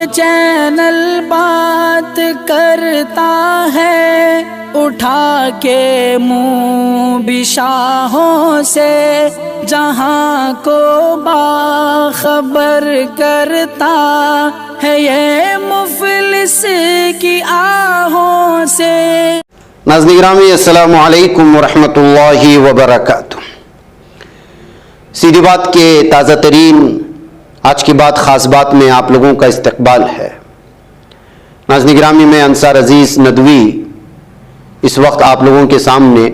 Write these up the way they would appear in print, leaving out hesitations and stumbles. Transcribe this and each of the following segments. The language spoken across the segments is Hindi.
चैनल बात करता है उठा के मुँह बिशाहों से, जहाँ को बाखबर करता है ये मुफलिस की आहों से। नाज़रीन गिरामी, अस्सलामु अलैकुम वरहमतुल्लाहि वबरकातुह। सीधी बात के ताज़ा तरीन आज की बात ख़ास बात में आप लोगों का इस्तकबाल है। नाज़रीन गिरामी, मैं अंसार अजीज़ नदवी इस वक्त आप लोगों के सामने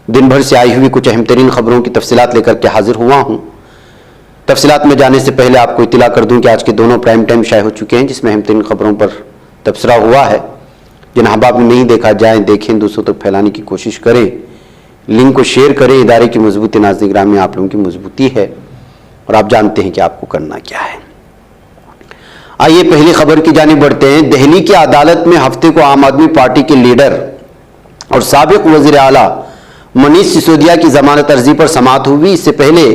दिन भर से आई हुई कुछ अहम तरीन ख़बरों की तफसीलात लेकर के हाजिर हुआ हूँ। तफसीलात में जाने से पहले आपको इत्तला कर दूँ कि आज के दोनों प्राइम टाइम शाये हो चुके हैं, जिसमें अहम तरीन ख़बरों पर तबसरा हुआ है। जिन अहबाब ने नहीं देखा, जाएँ देखें, दूसरों तक फैलाने की कोशिश करें, लिंक को शेयर करें। इदारे की मजबूती नाज़रीन गिरामी आप लोगों की मजबूती है और आप जानते हैं कि आपको करना क्या है। आइए पहली खबर की जानिब बढ़ते हैं। दिल्ली की अदालत में हफ्ते को आम आदमी पार्टी के लीडर और साबिक वज़ीर आला मनीष सिसोदिया की जमानत अर्जी पर समाअत हुई। इससे पहले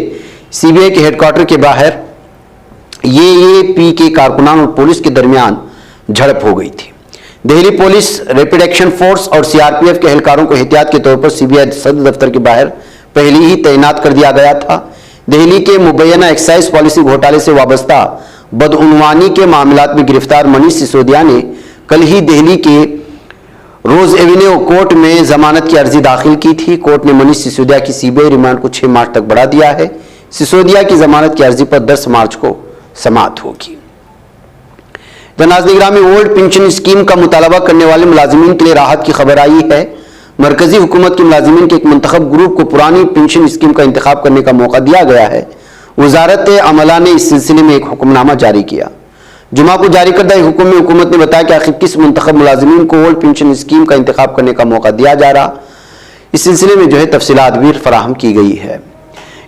सीबीआई के हेडक्वार्टर के बाहर एएपी के कारकुनान और पुलिस के दरमियान झड़प हो गई थी। Delhi police, rapid action force और सीआरपीएफ के एहलकारों को एहतियात के तौर पर सीबीआई सदर दफ्तर के बाहर पहले ही तैनात कर दिया गया था। दिल्ली के मुबैना एक्साइज पॉलिसी घोटाले से वाबस्ता बदउनवानी के मामलात में गिरफ्तार मनीष सिसोदिया ने कल ही दिल्ली के रोज एवेन्यू कोर्ट में जमानत की अर्जी दाखिल की थी। कोर्ट ने मनीष सिसोदिया की सीबीआई रिमांड को 6 मार्च तक बढ़ा दिया है। सिसोदिया की जमानत की अर्जी पर 10 मार्च को समाअत होगी। नाज़रीन गिरामी, ओल्ड पेंशन स्कीम का मुतालबा करने वाले मुलाजिमीन के लिए राहत की खबर आई है। मरकजी हुकूमत के मुलाजिमीन के एक मुंतखब ग्रुप को पुरानी पेंशन स्कीम का इंतखाब करने का मौका दिया गया है। वजारत अमला ने इस सिलसिले में एक हुक्मनामा जारी किया। जुमा को जारी करदा हुक्म में हुकूमत ने बताया कि आखिर किस मुंतखब मुलाजिमीन को ओल्ड पेंशन स्कीम का इंतखाब करने का मौका दिया जा रहा, इस सिलसिले में तफसीलात भी फराहम की गई है।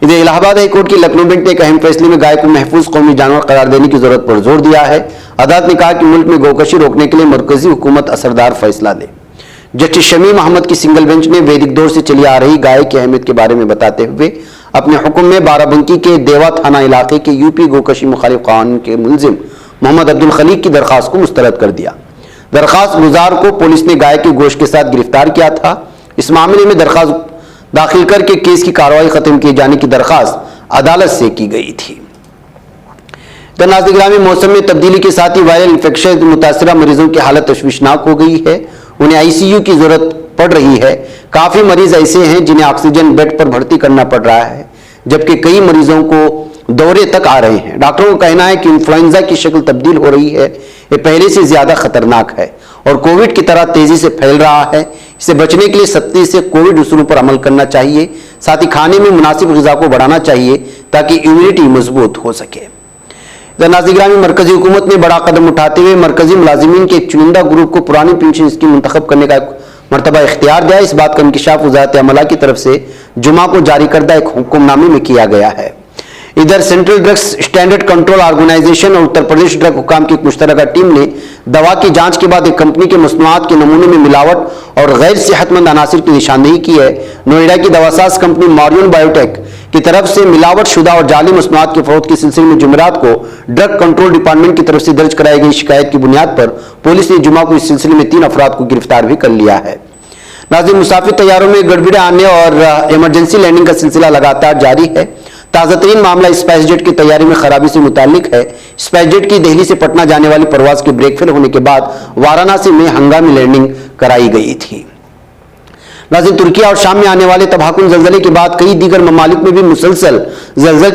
इधर इलाहाबाद हाई कोर्ट की लखनऊ बेंच ने एक अहम फैसले में गाय को महफूज कौमी जानवर करार देने की जरूरत पर जोर दिया है। अदालत ने कहा कि मुल्क में गौकशी रोकने के लिए मरकजी हुकूमत असरदार फैसला ले। जस्टिस शमीम अहमद की सिंगल बेंच ने वैदिक दौर से चली आ रही गाय की अहमियत के बारे में बताते हुए अपने हुक्म में बाराबंकी के देवा थाना इलाके के यूपी गौकशी मुखालिफ कानून के मुलजिम मोहम्मद अब्दुल खलीक की दरखास्त को मुस्तरद कर दिया। दरखास्त गुजार को पुलिस ने गाय के गोश्त के साथ गिरफ्तार किया था। इस मामले में दरखास्त दाखिल करके केस की कार्रवाई खत्म किए जाने की दरखास्त अदालत से की गई थी। नाज़रीन गिरामी, मौसम में तब्दीली के साथ ही वायरल इन्फेक्शन मुतासरा मरीजों की हालत तशवीशनाक हो गई है। उन्हें आईसीयू की जरूरत पड़ रही है। काफी मरीज ऐसे हैं जिन्हें ऑक्सीजन बेड पर भर्ती करना पड़ रहा है, जबकि कई मरीजों को दौरे तक आ रहे हैं। डॉक्टरों का कहना है कि इन्फ्लुएंजा की शक्ल तब्दील हो रही है। ये पहले से ज्यादा खतरनाक है और कोविड की तरह तेजी से फैल रहा है। इससे बचने के लिए सख्ती से कोविड उसूलों पर अमल करना चाहिए। साथ ही खाने में मुनासिब ग़िज़ा को बढ़ाना चाहिए ताकि इम्यूनिटी मजबूत हो सके। नाज़रीन गिरामी, मरकजी हुकूमत ने बड़ा कदम उठाते हुए मरकजी मुलाजिमीन के एक चुनिंदा ग्रुप को पुरानी पेंशन स्कीम मुंतखब करने का मरतबा इख्तियार दिया। इस बात का इंकिशाफ वज़ारत अमला की तरफ से जुमा को जारी करदा एक हुक्मनामे में किया गया है। इधर central drugs standard control organisation और उत्तर प्रदेश ड्रग हुकाम की एक मुश्तरका टीम ने दवा की जांच के बाद एक कंपनी के मसनूआत के नमूने में मिलावट और गैर सेहतमंद अनासिर की निशानदेही की है। नोएडा की दवासाज कंपनी मॉरियन बायोटेक की तरफ से मिलावट शुदा और जाली मसनूआत के फरोख्त के सिलसिले में जुमेरात को ड्रग कंट्रोल डिपार्टमेंट की तरफ से दर्ज कराई गई शिकायत की बुनियाद पर पुलिस ने जुमा को इस सिलसिले में 3 अफराद को गिरफ्तार भी कर लिया है। नाज़रीन, मुसाफिर तैयारों में गड़बड़ी आने और इमरजेंसी लैंडिंग का सिलसिला लगातार जारी है। ताज़ा तरीन मामला स्पाइस जेट की तैयारी में खराबी से मुताल्लिक है। स्पाइस जेट की दिल्ली से पटना जाने वाली परवाज के ब्रेक फेल होने के बाद वाराणसी में हंगामी लैंडिंग कराई गई थी। नाज़रीन, तुर्किया और शाम में आने वाले तबाहकुन जल्जले के बाद कई दीगर ममालिक में भी मुसलसल जल्जले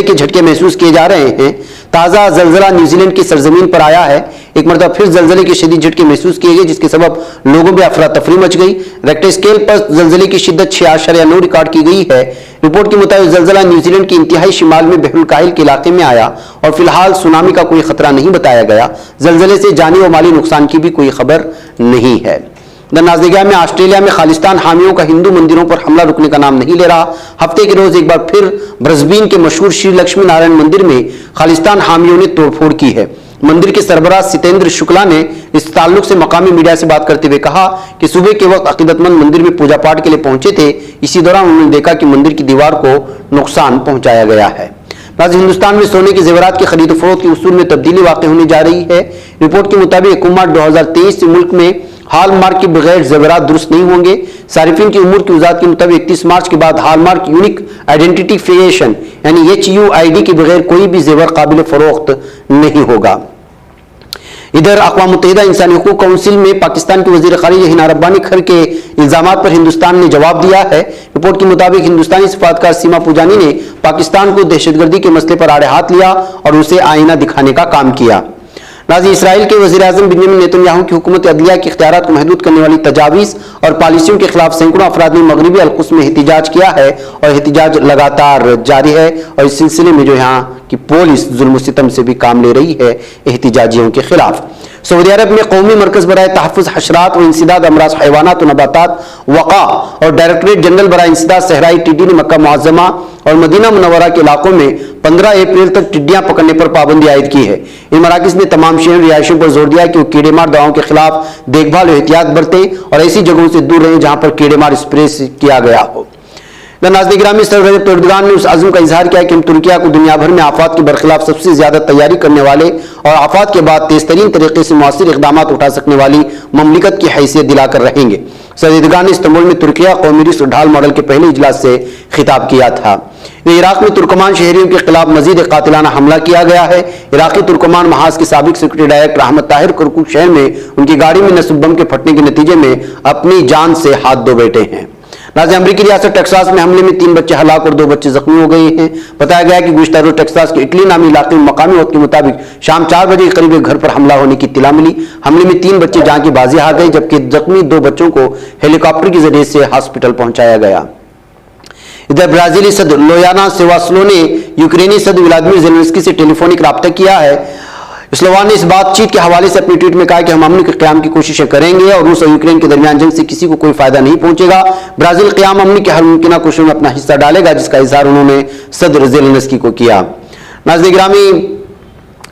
के झटके महसूस किए जा रहे हैं। ताज़ा जल्जला न्यूजीलैंड की सरजमीन पर आया है। एक मरतबा फिर जल्जले के शदीद झटके महसूस किए गए, जिसके सबब लोगों में अफरा तफरी मच गई। रेक्टर स्केल पर जल्जले की शिद्दत 6.9 रिकॉर्ड की गई है। रिपोर्ट के मुताबिक जल्जला न्यूजीलैंड के इंतहाई शिमाल में बहरुल काहिल के इलाके में आया और फिलहाल सुनामी का कोई खतरा नहीं बताया गया। जल्जले से जानी और माली नुकसान की भी कोई खबर नहीं है। नाज़रीन में ऑस्ट्रेलिया में खालिस्तान हामियों का हिंदू मंदिरों पर हमला रुकने का नाम नहीं ले रहा। हफ्ते के रोज एक बार फिर ब्रिस्बेन के मशहूर श्री लक्ष्मी नारायण मंदिर में खालिस्तान हामियों ने तोड़फोड़ की है। मंदिर के सरबराह सितेंद्र शुक्ला ने इस ताल्लुक से मकामी मीडिया से बात करते हुए कहा कि सुबह के वक्त अकीदतमंद मंदिर में पूजा पाठ के लिए पहुंचे थे। इसी दौरान उन्होंने देखा कि मंदिर की दीवार को नुकसान पहुंचाया गया है। नाज़रीन, हिंदुस्तान में सोने के जेवरात की खरीद फरोख्त के उसूल में तब्दीली वाक़ई होने जा रही है। रिपोर्ट के मुताबिक 1 मार्च 2023 से मुल्क में हॉलमार्क के बगैर जेवरात दुरुस्त नहीं होंगे। सारिफिन की उमूर की वजारत के मुताबिक 31 मार्च के बाद हॉलमार्क यूनिक आइडेंटिफिकेशन यानी HUID के बगैर कोई भी जेवर काबिल फरोख्त नहीं होगा। इधर अक़वाम मुत्तहिदा इंसानी हुकूक काउंसिल में पाकिस्तान के वज़ीर ख़ारिजा हिना रब्बानी खर के इल्ज़ामात पर हिंदुस्तान ने जवाब दिया है। रिपोर्ट के मुताबिक हिंदुस्तानी सफारतकार सीमा पूजानी ने पाकिस्तान को दहशतगर्दी के मसले पर आड़े हाथ लिया और उसे आईना दिखाने का काम किया। नाज़रीन, इसराइल के वज़ीर-ए-आज़म बेंजामिन नेतन्याहू की हुकूमत अदलिया के इख्तियारात को महदूद करने वाली तजावीज़ और पॉलिसियों के खिलाफ सैकड़ों अफराद ने मगरबी अल-कुद्स में एहतिजाज किया है और एहतिजाज लगातार जारी है और इस सिलसिले में जो यहाँ की पुलिस जुल्म सितम से भी काम ले रही है एहतिजाजियों के खिलाफ। सऊदी अरब में कौमी मरकज बराए तहफ़्फ़ुज़ हशरात व इंसदाद अमराज हैवानात व नबातात वक़ा और डायरेक्टरेट जनरल बराए इंसदाद सहराई टिड्डी ने मक्का मुअज़्ज़मा और मदीना मुनव्वरा के इलाकों में 15 अप्रैल तक टिड्डियां पकड़ने पर पाबंदी आयद की है। इन मराकज़ ने तमाम शहरी रिहायशियों पर जोर दिया कि वो कीड़ेमार दवाओं के खिलाफ देखभाल और एहतियात बरतें और ऐसी जगहों से दूर रहें जहां पर कीड़ेमार स्प्रे किया गया हो। नाज़रीन गिरामी, सदर रजब एर्दोगान ने उस अज़्म का इजहार किया कि हम तुर्किया को दुनिया भर में आफात के बरखिलाफ सबसे ज्यादा तैयारी करने वाले और आफात के बाद तेज तरीन तरीके से मुअस्सिर इक़दाम उठा सकने वाली ममलिकत की हैसियत दिलाकर रहेंगे। सदर एर्दोगान ने इस्तांबुल में तुर्किया कौमी रिस्क ढाल मॉडल के पहले इजलास से खिताब किया था। इराक में तुर्कमान शहरियों के खिलाफ मजीद कातिलाना हमला किया गया है। इराकी तुर्कमान महाज के साबिक secretary director Ahmad Tahir Kirkuk शहर में उनकी गाड़ी में नस्ब बम के फटने के नतीजे में अपनी जान से हाथ धो बैठे हैं। नाज़रीन, अमरीकी रियासत टेक्सास में हमले में 3 बच्चे हलाक और 2 बच्चे जख्मी हो गए हैं। बताया गया कि गुज़िश्ता रोज़ टेक्सास के इटली नामी इलाके में मकामी वक्त के मुताबिक शाम 4 बजे के करीब एक घर पर हमला होने की इत्तला मिली। हमले में 3 बच्चे जान की बाजी हार गए जबकि जख्मी 2 बच्चों को हेलीकॉप्टर के जरिए से हॉस्पिटल पहुंचाया गया। इधर ब्राजीली सदर लोयाना सेवास्लो ने यूक्रेनी सदर व्लादिमीर ज़ेलेंस्की से टेलीफोनिक रब्ता किया है। स्लोवान ने इस बातचीत के हवाले से अपने ट्वीट में कहा कि हम अमन के क़याम की कोशिशें करेंगे और रूस और यूक्रेन के दरमियान जंग से किसी को कोई फायदा नहीं पहुंचेगा। ब्राजील क़याम अमन की हर मुमकिन कोशिशों में अपना हिस्सा डालेगा, जिसका इजहार उन्होंने सदर ज़ेलेंस्की को किया। नाज़रीन गिरामी,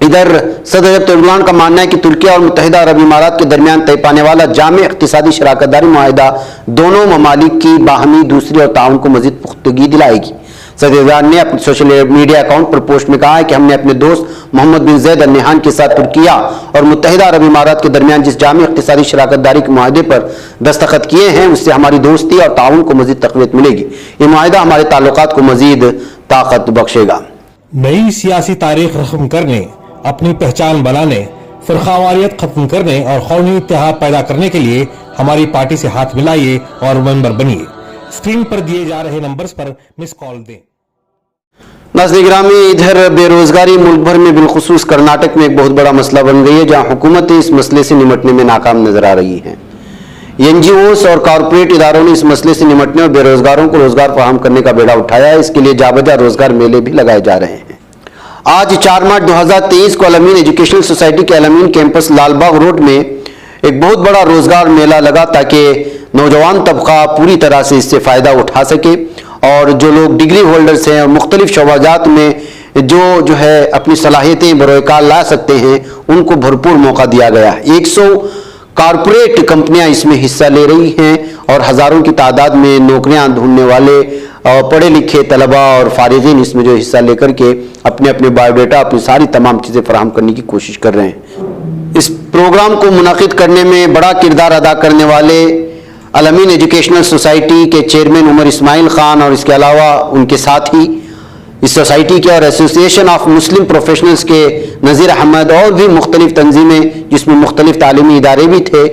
इधर सदर एर्दोगान का मानना है कि तुर्की और मुत्तहिदा अरब इमारात के दरमियान तय पाने वाला जामे इक़्तिसादी शराकतदारी मुआहिदा दोनों ममालिक की बाहमी दूसरी और ताउन को मज़ीद पुख्तगी दिलाएगी। सदर एर्दोगान ने अपने सोशल मीडिया अकाउंट पर पोस्ट में कहा है कि हमने अपने दोस्त मोहम्मद बिन ज़ैद अल नहयान के साथ तुर्किया और मुत्तहिदा अरब इमारात के दरमियान जिस जामे इक़्तिसादी शराकतदारी के मुआहदे पर दस्तखत किए हैं उससे हमारी दोस्ती और ताउन को मज़ीद तक़वियत मिलेगी। ये मुआहिदा हमारे ताल्लुकात को मज़ीद ताकत बख्शेगा। नई सियासी तारीख रस्म करने, अपनी पहचान बनाने, फ़िरक़ावारियत खत्म करने और कौमी इत्तेहाद पैदा करने के लिए हमारी पार्टी से हाथ मिलाइए और मेंबर बनिए। स्क्रीन पर दिए जा रहे नंबर्स पर मिस कॉल दें। नाज़रीन गिरामी, इधर बेरोजगारी मुल्क भर में बिलखुसूस कर्नाटक में एक बहुत बड़ा मसला बन गई है, जहां हुकूमतें इस मसले से निमटने में नाकाम नजर आ रही हैं। NGOs और कॉरपोरेट इदारों ने इस मसले से निमटने और बेरोजगारों को रोजगार फराहम करने का बेड़ा उठाया है। इसके लिए जाबजा रोजगार मेले भी लगाए जा रहे हैं। आज 4 मार्च 2023 को अलमीन एजुकेशनल सोसाइटी के अलमीन कैंपस लालबाग रोड में एक बहुत बड़ा रोजगार मेला लगा ताकि नौजवान तबका पूरी तरह से इससे फ़ायदा उठा सके और जो लोग डिग्री होल्डर्स हैं और मुख्तलिफ शोबाजात में जो है अपनी सलाहियतें बरोकार ला सकते हैं उनको भरपूर मौका दिया गया है। 100 कॉरपोरेट कंपनियां इसमें हिस्सा ले रही हैं और हज़ारों की तादाद में नौकरियां ढूंढने वाले पढ़े लिखे तलबा और फारिगीन इसमें जो हिस्सा लेकर के अपने अपने बायोडाटा अपनी सारी तमाम चीज़ें फराहम करने की कोशिश कर रहे हैं। इस प्रोग्राम को मुनाकिद करने में बड़ा किरदार अदा करने वाले अलमीन एजुकेशनल सोसाइटी के चेयरमैन उमर इस्माइल खान और इसके अलावा उनके साथी इस सोसाइटी के और एसोसिएशन ऑफ मुस्लिम प्रोफेशनल्स के नज़ीर अहमद और भी मुख्तलिफ तंजीमें जिसमें मुख्तलिफ तालीमी इदारे भी थे,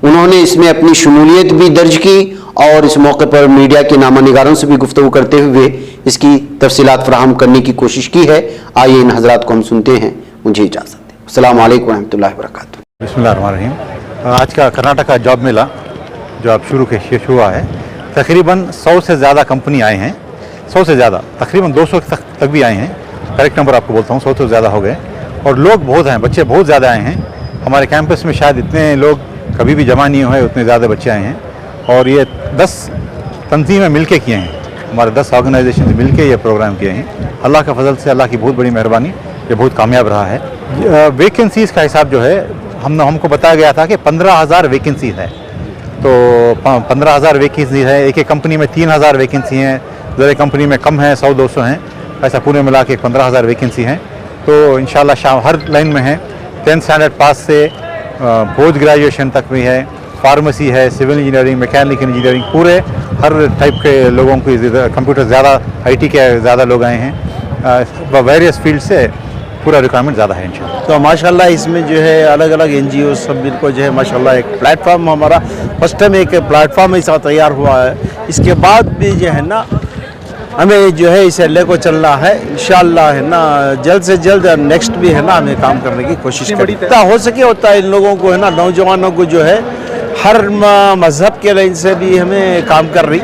उन्होंने इसमें अपनी शमूलियत भी दर्ज की और इस मौके पर मीडिया के नामा निगारों से भी गुफ्तगू करते हुए इसकी तफसीलात फराहम करने की कोशिश की है। आइए इन हजरात को हम सुनते हैं। मुझे इजाज़त दें। अस्सलामु अलैकुम रहमतुल्लाहि व बरकातुहू। बिस्मिल्लाहिर्रहमानिर्रहीम। आज का कर्नाटक का जॉब मेला जो अब शुरू हुआ है, तकरीबन 100 से ज़्यादा कंपनी आए हैं। 100 से ज़्यादा, तकरीबन 200 तक भी आए हैं। करेक्ट नंबर आपको बोलता हूँ, 100 से ज़्यादा हो गए और लोग बहुत हैं, बच्चे बहुत ज़्यादा आए हैं। हमारे कैंपस में शायद इतने लोग कभी भी जमा नहीं हुए, उतने ज़्यादा बच्चे आए हैं और ये 10 तंजीमें मिल के किए हैं। हमारे 10 ऑर्गेनाइजेशन मिल के ये प्रोग्राम किए हैं। अल्लाह का फजल से, अल्लाह की बहुत बड़ी मेहरबानी, ये बहुत कामयाब रहा है। वैकेंसीज़ का हिसाब जो है हमको बताया गया था कि 15,000 वैकेंसीज़ है, तो 15,000 वैकेंसी है। एक एक कंपनी में 3,000 वैकेंसी हैं, ज़रा कंपनी में कम है, 100-200 हैं। ऐसा पूरे मिला के 15,000 वैकेंसी हैं। तो इंशाल्लाह शाम हर लाइन में है, 10th स्टैंडर्ड पास से पोस्ट ग्रेजुएशन तक भी है, फार्मेसी है, सिविल इंजीनियरिंग, मैकेनिकल इंजीनियरिंग, पूरे हर टाइप के लोगों को, कंप्यूटर ज़्यादा, IT के ज़्यादा लोग आए हैं, वेरियस फील्ड से पूरा रिक्वायरमेंट ज़्यादा है इंशाल्लाह। तो माशाल्लाह इसमें जो है अलग अलग NGO सब मिलकर जो है माशाल्लाह एक प्लेटफॉर्म, हमारा फर्स्ट टाइम एक प्लेटफॉर्म ऐसा तैयार हुआ है। इसके बाद भी जो है ना हमें जो है इसे लेकर चलना है इंशाल्लाह, है ना, जल्द से जल्द नेक्स्ट भी है ना हमें काम करने की कोशिश करें। जितना हो सके होता है इन लोगों को, है ना, नौजवानों को जो है हर मज़हब के लाइन से भी हमें काम कर रही,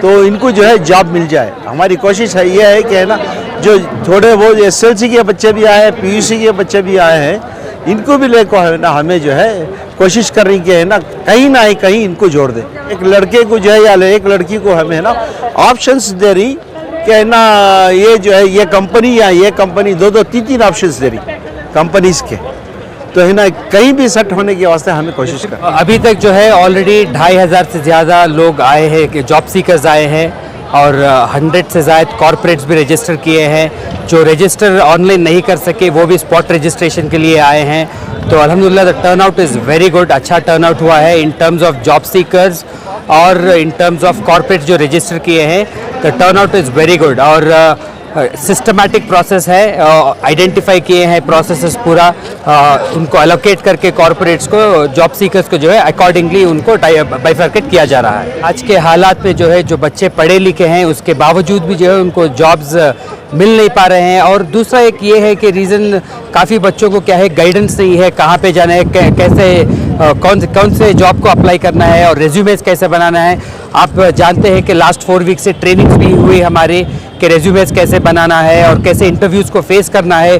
तो इनको जो है जॉब मिल जाए। हमारी कोशिश है ये है कि है ना जो थोड़े वो SLC के बच्चे भी आए हैं, PUC के बच्चे भी आए हैं, इनको भी लेकर है ना हमें जो है कोशिश कर रही कि है ना कहीं इनको जोड़ दें। एक लड़के को जो है या एक लड़की को हमें है ना ऑप्शंस दे रही कि है ना ये जो है ये कंपनी या ये कंपनी 2-2, 3-3 ऑप्शंस दे रही कंपनीज के, तो है ना कहीं भी सेट होने के वास्ते हमें कोशिश करें। अभी तक जो है ऑलरेडी 2,500 से ज़्यादा लोग आए हैं, जॉब सीकर्स आए हैं, और 100 से ज़्यादा कॉर्पोरेट्स भी रजिस्टर किए हैं। जो रजिस्टर ऑनलाइन नहीं कर सके वो भी स्पॉट रजिस्ट्रेशन के लिए आए हैं। तो अल्हम्दुलिल्लाह the turn out is very good, अच्छा टर्न आउट हुआ है in terms of job seekers और इन टर्म्स ऑफ कॉर्पोरेट्स जो रजिस्टर किए हैं। The turn out is very good और सिस्टमैटिक प्रोसेस है, आइडेंटिफाई किए हैं प्रोसेसेस पूरा, उनको एलोकेट करके कॉर्पोरेट्स को, जॉब सीकर्स को जो है अकॉर्डिंगली उनको बाइफरकेट किया जा रहा है। आज के हालात में जो है जो बच्चे पढ़े लिखे हैं उसके बावजूद भी जो है उनको जॉब्स मिल नहीं पा रहे हैं। और दूसरा एक ये है कि रीज़न काफ़ी बच्चों को क्या है, गाइडेंस नहीं है, कहाँ पे जाना है, कैसे कौन से जॉब को अप्लाई करना है और रेज्यूमेस कैसे बनाना है। आप जानते हैं कि लास्ट 4 वीक से ट्रेनिंग्स भी हुई हमारे कि रेज्यूमेस कैसे बनाना है और कैसे इंटरव्यूज़ को फेस करना है,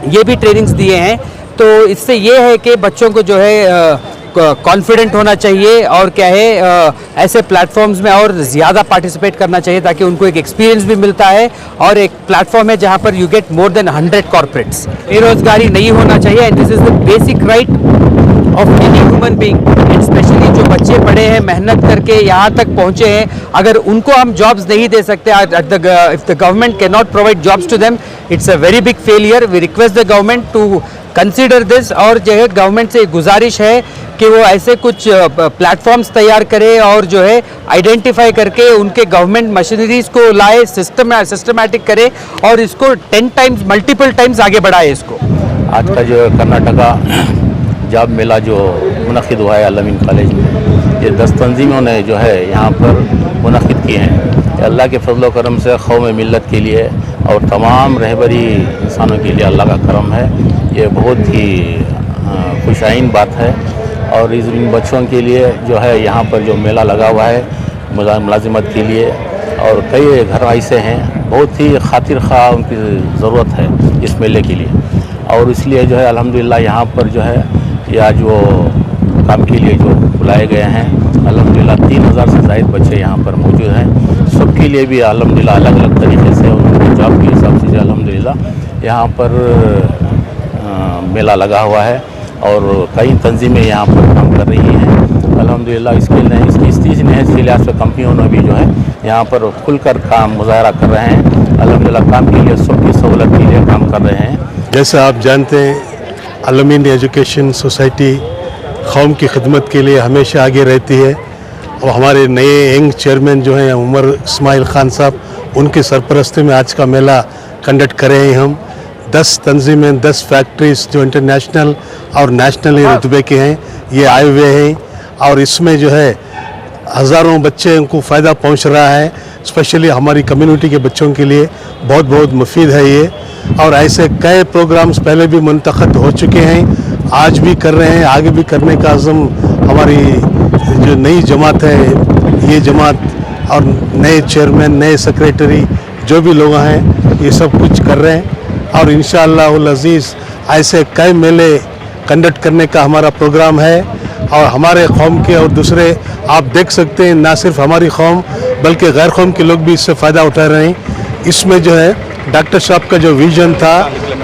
ये भी ट्रेनिंग्स दिए हैं। तो इससे ये है कि बच्चों को जो है कॉन्फिडेंट होना चाहिए और क्या है ऐसे प्लेटफॉर्म्स में और ज़्यादा पार्टिसिपेट करना चाहिए ताकि उनको एक एक्सपीरियंस भी मिलता है और एक प्लेटफॉर्म है जहां पर you get more than 100 corporates. बेरोजगारी नहीं होना चाहिए and this is the basic right of any human being, and specially जो बच्चे पढ़े हैं, मेहनत करके यहाँ तक पहुँचे हैं, अगर उनको हम जॉब्स नहीं दे सकते, if the government can not provide jobs to them, it's a very big failure. We request the government to consider this और जो है गवर्नमेंट से गुजारिश है कि वो ऐसे कुछ प्लेटफॉर्म्स तैयार करे और जो है आइडेंटिफाई करके उनके गवर्नमेंट मशीनरीज को लाए, सिस्टमैटिक करे और इसको 10 टाइम्स मल्टीपल टाइम्स आगे बढ़ाए इसको। आज का जो कर्नाटका जॉब मेला जो मुनक़िद हुआ है अल-अमीन कॉलेज में, ये 10 तंजीमों ने जो है यहाँ पर मुनक़िद किए हैं। अल्लाह के फजल करम से कौम मिल्लत के लिए और तमाम रहबरी इंसानों के लिए अल्लाह का करम है। ये बहुत ही खुशाइन बात है और इन बच्चों के लिए जो है यहाँ पर जो मेला लगा हुआ है मुलाजिमत के लिए, और कई घर ऐसे हैं बहुत ही खातिर खा उनकी ज़रूरत है इस मेले के लिए, और इसलिए जो है अल्हम्दुलिल्लाह यहाँ पर जो है या जो काम के लिए जो बुलाए गए हैं अल्हम्दुलिल्लाह 3000 से ज़ायद बच्चे यहाँ पर मौजूद हैं। सबके लिए भी अल्हम्दुलिल्लाह अलग अलग तरीके से उनके जॉब के हिसाब से अल्हम्दुलिल्लाह यहाँ पर मेला लगा हुआ है और कई तंजीमें यहाँ पर काम कर रही हैं अल्हम्दुलिल्लाह। इसकी नहज के लिहाज से कंपनियों ने भी जो है यहाँ पर खुलकर काम मुजाहरा कर रहे हैं अल्हम्दुलिल्लाह, काम के लिए सबकी सहूलत के लिए काम कर रहे हैं। जैसा आप जानते हैं अल-अमीन एजुकेशन सोसाइटी कौम की खिदमत के लिए हमेशा आगे रहती है और हमारे नए यंग चेयरमैन जो हैं उमर इस्माइल खान साहब, उनकी सरपरस्ती में आज का मेला कंडक्ट कर रहे हैं हम। 10 तंजीमें, 10 फैक्ट्रीज जो इंटरनेशनल और नेशनल रुतबे के हैं ये आए हुए हैं और इसमें जो है हज़ारों बच्चे को फ़ायदा पहुंच रहा है। स्पेशली हमारी कम्युनिटी के बच्चों के लिए बहुत बहुत मुफीद है ये, और ऐसे कई प्रोग्राम्स पहले भी मुंतखब हो चुके हैं, आज भी कर रहे हैं, आगे भी करने का अज़म हमारी जो नई जमात है, ये जमात और नए चेयरमैन, नए सेक्रेटरी जो भी लोग हैं ये सब कुछ कर रहे हैं और इंशाअल्लाहुल अज़ीज़ ऐसे कई मेले कंडक्ट करने का हमारा प्रोग्राम है। और हमारे कौम के और दूसरे आप देख सकते हैं, ना सिर्फ हमारी कौम बल्कि गैर कौम के लोग भी इससे फ़ायदा उठा रहे हैं। इसमें जो है डॉक्टर साहब का जो विज़न था,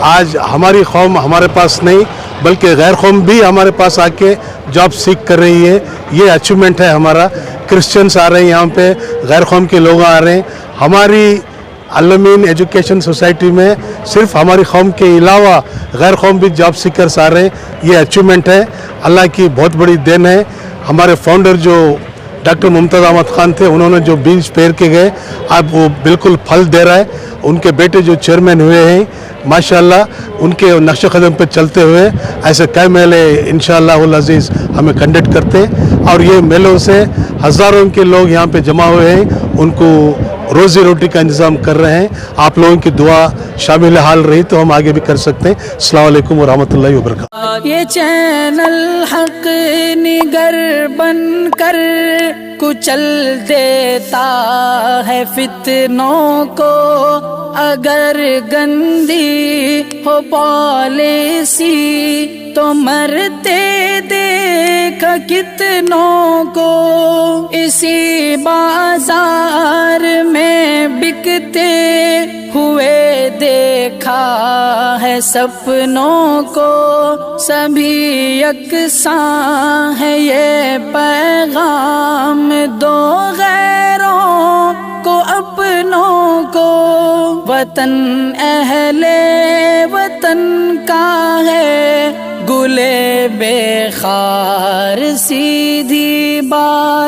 आज हमारी कौम हमारे पास नहीं बल्कि गैर कौम भी हमारे पास आके जॉब सीख कर रही है, ये अचीवमेंट है हमारा। क्रिश्चियंस आ रहे हैं यहाँ पे, गैर कौम के लोग आ रहे हैं, हमारी अल-अमीन एजुकेशन सोसाइटी में सिर्फ हमारी कौम के अलावा गैर कौम भी जॉब सीकर्स आ रहे हैं। ये अचीवमेंट है, अल्लाह की बहुत बड़ी देन है। हमारे फाउंडर जो डॉक्टर मुमताज़ अहमद खान थे, उन्होंने जो बीज पेर के गए अब वो बिल्कुल फल दे रहा है। उनके बेटे जो चेयरमैन हुए हैं माशाल्लाह, उनके नक्श कदम पे चलते हुए ऐसे कई मेले इंशाअल्लाह अज़ीज़ हमें कंडक्ट करते हैं। और ये मेलों से हज़ारों के लोग यहाँ पे जमा हुए हैं, उनको रोज़ी रोटी का इंतज़ाम कर रहे हैं। आप लोगों की दुआ शामिल हाल रही तो हम आगे भी कर सकते हैं। अस्सलाम वालेकुम व रहमतुल्लाहि व बरकातहू। ये चैनल हक निगर बन कर कुचल देता है फितनों को, अगर गंदी हो पॉलिसी तो मरते देख कितनों को। इसी बाजार में बिकते हुए देखा है सपनों को, सभी यकसां है ये पैगाम दो गैरों को अपनों को। वतन अहले वतन का है गुले बेखार सीधी बात।